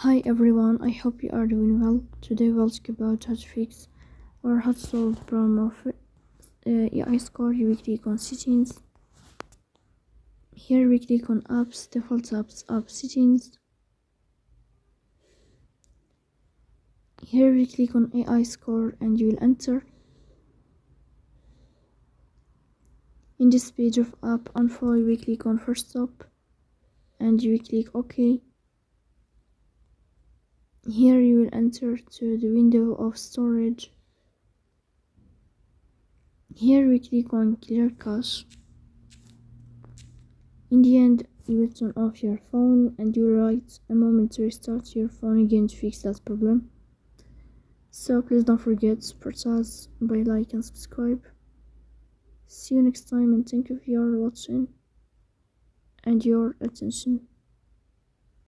Hi everyone, I hope you are doing well. Today we'll talk about how to fix or how to solve the problem of AI score. You click on settings. Here we click on apps, default apps, app settings. Here we click on AI score and you will enter. In this page of app info, we click on first stop and you will click OK. Here you will enter to the window of storage. Here we click on clear cache. In the end, you will turn off your phone and you will wait a moment to restart your phone again to fix that problem. So please don't forget to support us by like and subscribe. See you next time and thank you for your watching and your attention.